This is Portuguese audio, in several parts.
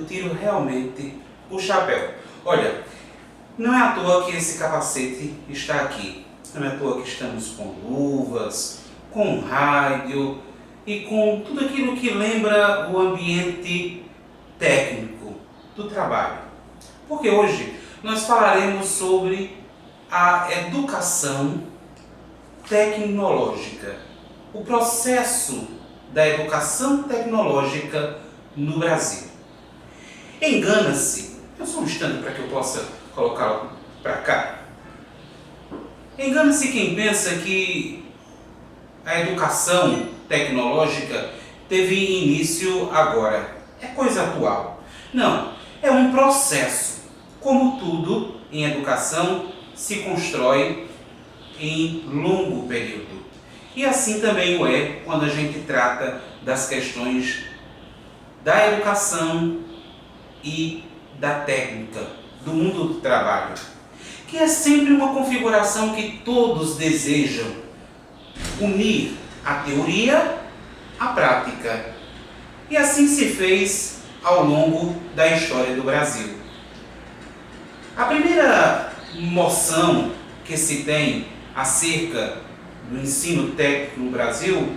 eu tiro realmente o chapéu. Olha, não é à toa que esse capacete está aqui. Não é à toa que estamos com luvas, com rádio e com tudo aquilo que lembra o ambiente técnico do trabalho. Porque hoje nós falaremos sobre a educação tecnológica, o processo da educação tecnológica no Brasil. Engana-se, eu só um instante para que eu possa colocá-lo para cá. Engana-se quem pensa que a educação tecnológica teve início agora. É coisa atual. Não, é um processo. Como tudo em educação se constrói em longo período. E assim também o é quando a gente trata das questões da educação e da técnica, do mundo do trabalho, que é sempre uma configuração que todos desejam unir a teoria à prática. E assim se fez ao longo da história do Brasil. A primeira noção que se tem acerca do ensino técnico no Brasil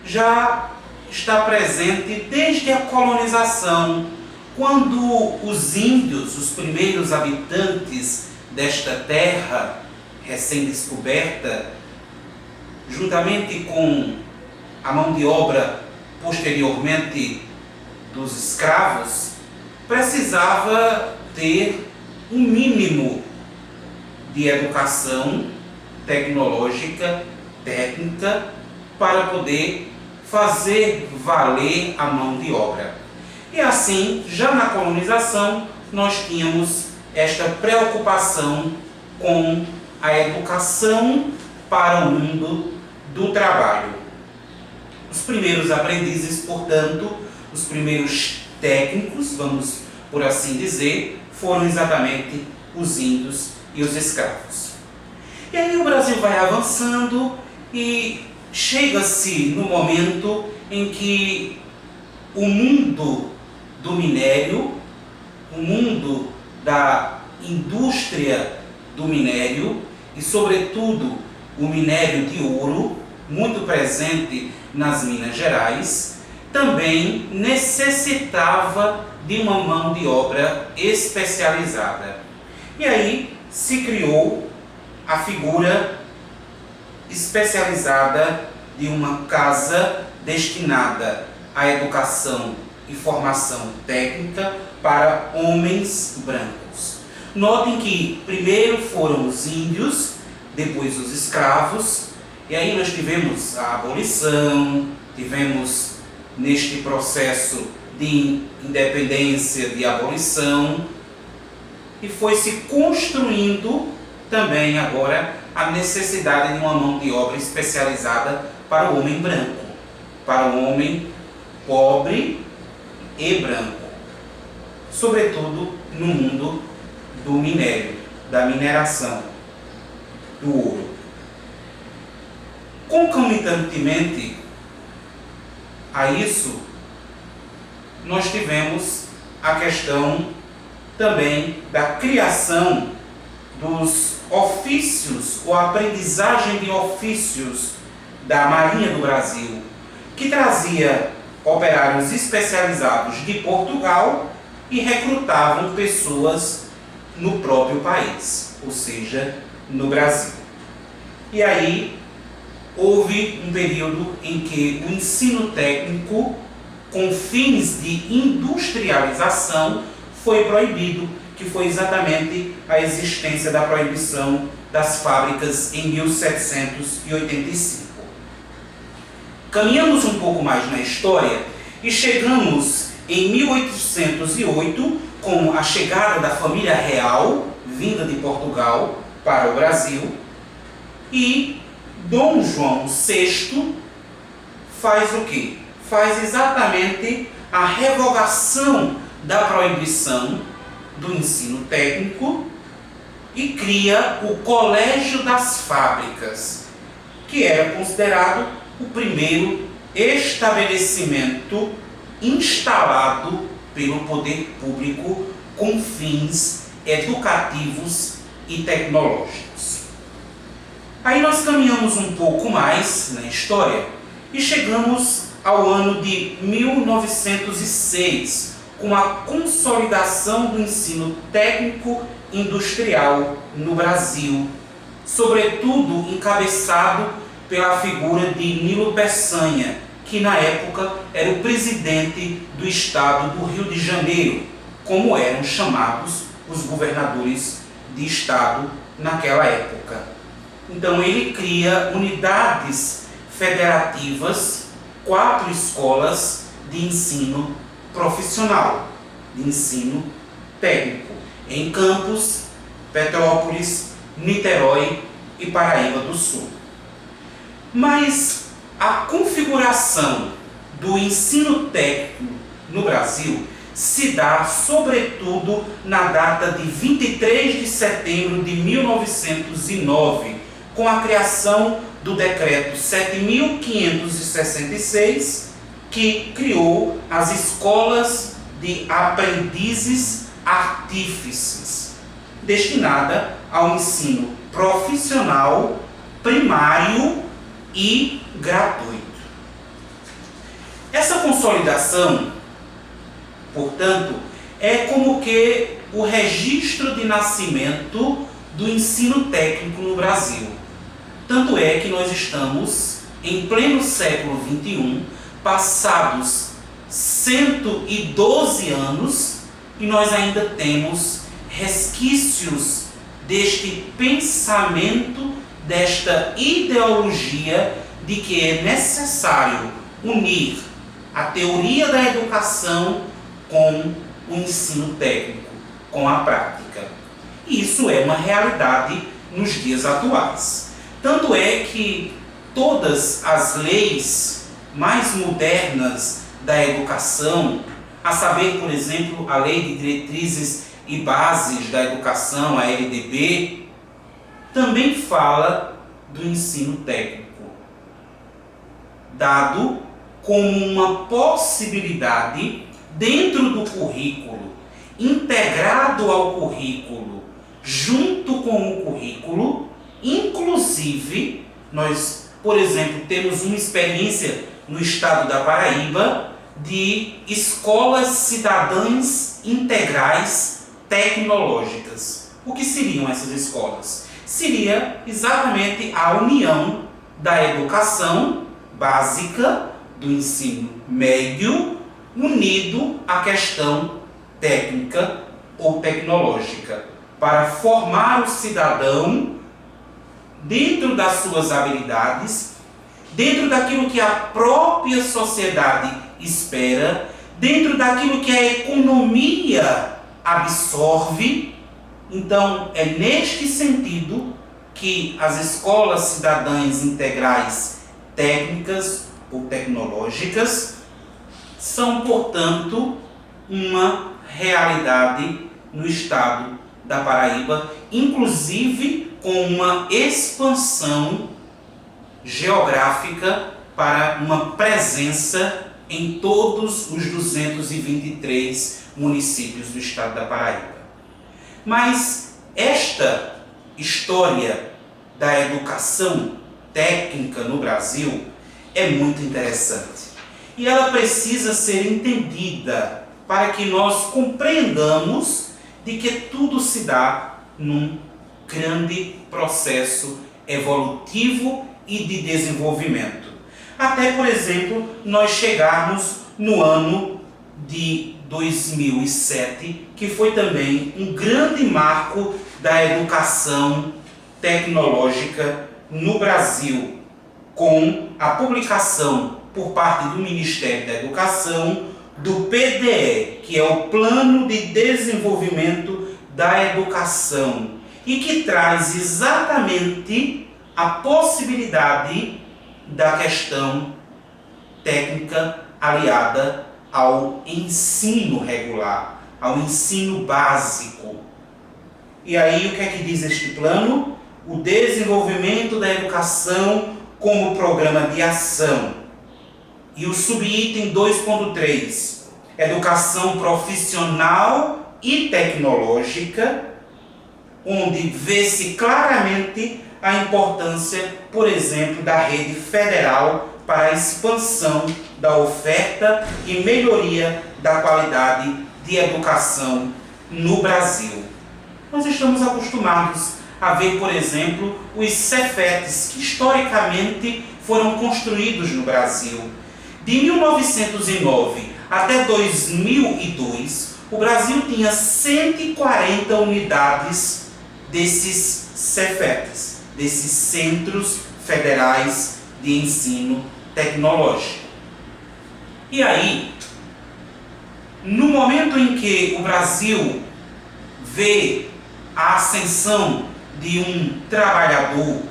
já está presente desde a colonização, quando os índios, os primeiros habitantes desta terra recém-descoberta, juntamente com a mão de obra posteriormente dos escravos, precisava ter um mínimo de educação tecnológica, técnica, para poder fazer valer a mão de obra. E assim, já na colonização, nós tínhamos esta preocupação com a educação para o mundo do trabalho. Os primeiros aprendizes, portanto, os primeiros técnicos, vamos por assim dizer, foram exatamente os índios e os escravos. E aí o Brasil vai avançando e chega-se no momento em que o mundo do minério, o mundo da indústria do minério e, sobretudo, o minério de ouro, muito presente nas Minas Gerais, também necessitava de uma mão de obra especializada. E aí se criou a figura especializada de uma casa destinada à educação e formação técnica para homens brancos. Notem que primeiro foram os índios, depois os escravos, e aí nós tivemos a abolição, tivemos neste processo de independência, de abolição, e foi se construindo também agora a necessidade de uma mão de obra especializada para o homem branco, para o homem pobre e branco, sobretudo no mundo do minério, da mineração, do ouro. Concomitantemente a isso, nós tivemos a questão também da criação dos ofícios, ou aprendizagem de ofícios da Marinha do Brasil, que trazia operários especializados de Portugal e recrutavam pessoas no próprio país, ou seja, no Brasil. E aí houve um período em que o ensino técnico, com fins de industrialização, foi proibido, que foi exatamente a existência da proibição das fábricas em 1785. Caminhamos um pouco mais na história e chegamos em 1808 com a chegada da família real, vinda de Portugal para o Brasil, e Dom João VI faz o quê? Faz exatamente a revogação da proibição do ensino técnico e cria o Colégio das Fábricas, que era considerado o primeiro estabelecimento instalado pelo poder público com fins educativos e tecnológicos. Aí nós caminhamos um pouco mais na história e chegamos ao ano de 1906, com a consolidação do ensino técnico industrial no Brasil, sobretudo encabeçado pela figura de Nilo Peçanha, que na época era o presidente do estado do Rio de Janeiro, como eram chamados os governadores de estado naquela época. Então ele cria unidades federativas, 4 escolas de ensino profissional, de ensino técnico, em Campos, Petrópolis, Niterói e Paraíba do Sul. Mas a configuração do ensino técnico no Brasil se dá sobretudo na data de 23 de setembro de 1909, com a criação do Decreto 7.566, que criou as escolas de aprendizes artífices, destinada ao ensino profissional, primário e gratuito. Essa consolidação, portanto, é como que o registro de nascimento do ensino técnico no Brasil. Tanto é que nós estamos em pleno século XXI, passados 112 anos, e nós ainda temos resquícios deste pensamento, desta ideologia de que é necessário unir a teoria da educação com o ensino técnico, com a prática. E isso é uma realidade nos dias atuais. Tanto é que todas as leis mais modernas da educação, a saber, por exemplo, a Lei de Diretrizes e Bases da Educação, a LDB, também fala do ensino técnico, dado como uma possibilidade dentro do currículo, integrado ao currículo, junto com o currículo. Inclusive, nós, por exemplo, temos uma experiência no estado da Paraíba de escolas cidadãs integrais tecnológicas. O que seriam essas escolas? Seria exatamente a união da educação básica, do ensino médio, unido à questão técnica ou tecnológica, para formar o cidadão dentro das suas habilidades, dentro daquilo que a própria sociedade espera, dentro daquilo que a economia absorve. Então, é neste sentido que as escolas cidadãs integrais técnicas ou tecnológicas são, portanto, uma realidade no estado da Paraíba, inclusive com uma expansão geográfica para uma presença em todos os 223 municípios do estado da Paraíba. Mas esta história da educação técnica no Brasil é muito interessante e ela precisa ser entendida para que nós compreendamos de que tudo se dá num grande processo evolutivo e de desenvolvimento. Até, por exemplo, nós chegarmos no ano de 2007, que foi também um grande marco da educação tecnológica no Brasil, com a publicação por parte do Ministério da Educação do PDE, que é o Plano de Desenvolvimento da Educação, e que traz exatamente a possibilidade da questão técnica aliada ao ensino regular, ao ensino básico. E aí o que é que diz este plano? O desenvolvimento da educação como programa de ação. E o subitem 2.3, educação profissional e tecnológica, onde vê-se claramente a importância, por exemplo, da rede federal para a expansão da oferta e melhoria da qualidade de educação no Brasil. Nós estamos acostumados a ver, por exemplo, os Cefetes, que historicamente foram construídos no Brasil. De 1909 até 2002, o Brasil tinha 140 unidades desses Cefetes, desses Centros Federais de Ensino Tecnológico. E aí, no momento em que o Brasil vê a ascensão de um trabalhador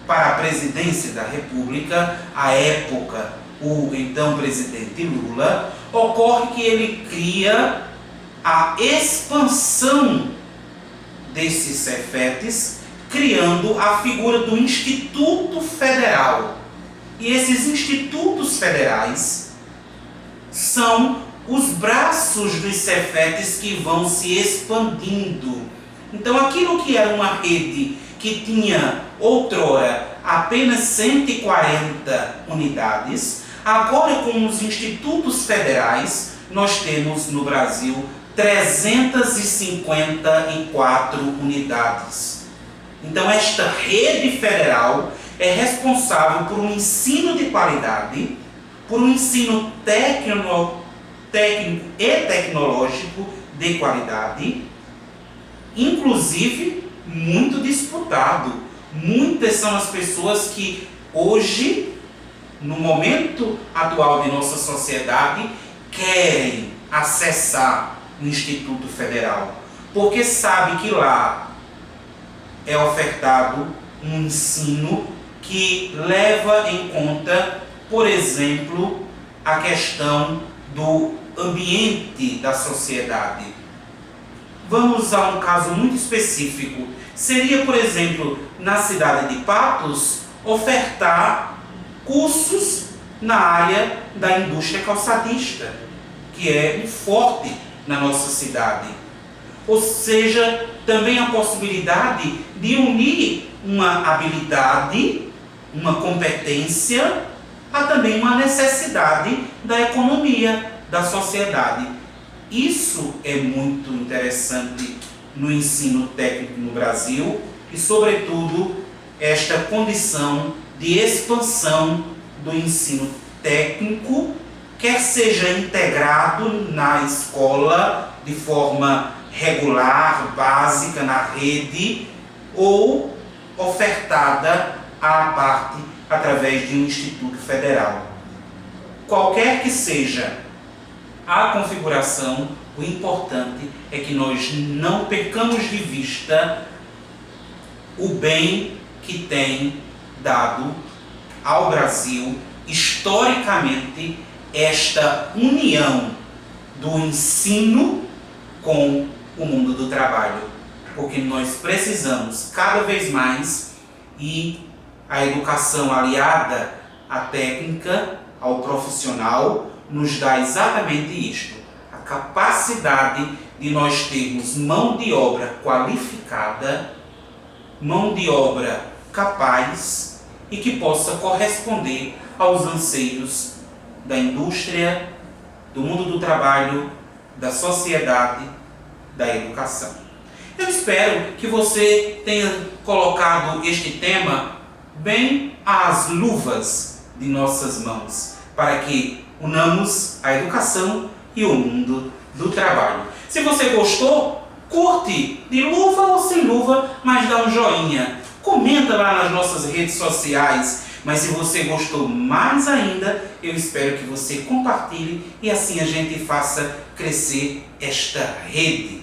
para a presidência da República, à época, o então presidente Lula, ocorre que ele cria a expansão desses Cefetes, criando a figura do Instituto Federal. E esses institutos federais são os braços dos Cefetes que vão se expandindo. Então, aquilo que era uma rede que tinha outrora apenas 140 unidades, agora com os institutos federais, nós temos no Brasil 354 unidades. Então, esta rede federal é responsável por um ensino de qualidade, por um ensino técnico e tecnológico de qualidade, inclusive muito disputado. Muitas são as pessoas que hoje, no momento atual de nossa sociedade, querem acessar o Instituto Federal, porque sabe que lá é ofertado um ensino que leva em conta, por exemplo, a questão do ambiente da sociedade. Vamos a um caso muito específico. Seria, por exemplo, na cidade de Patos, ofertar cursos na área da indústria calçadista, que é um forte na nossa cidade. Ou seja, também a possibilidade de unir uma habilidade, uma competência, a também uma necessidade da economia, da sociedade. Isso é muito interessante no ensino técnico no Brasil e, sobretudo, esta condição de expansão do ensino técnico, quer seja integrado na escola de forma regular, básica, na rede, ou ofertada à parte através de um instituto federal. Qualquer que seja a configuração, o importante é que nós não percamos de vista o bem que tem dado ao Brasil, historicamente, esta união do ensino com o mundo do trabalho. Porque nós precisamos cada vez mais, e a educação aliada à técnica, ao profissional, nos dá exatamente isto, a capacidade de nós termos mão de obra qualificada, mão de obra capaz e que possa corresponder aos anseios da indústria, do mundo do trabalho, da sociedade, da educação. Eu espero que você tenha colocado este tema bem às luvas de nossas mãos, para que unamos a educação e o mundo do trabalho. Se você gostou, curte, de luva ou sem luva, mas dá um joinha. Comenta lá nas nossas redes sociais. Mas se você gostou mais ainda, eu espero que você compartilhe e assim a gente faça crescer esta rede.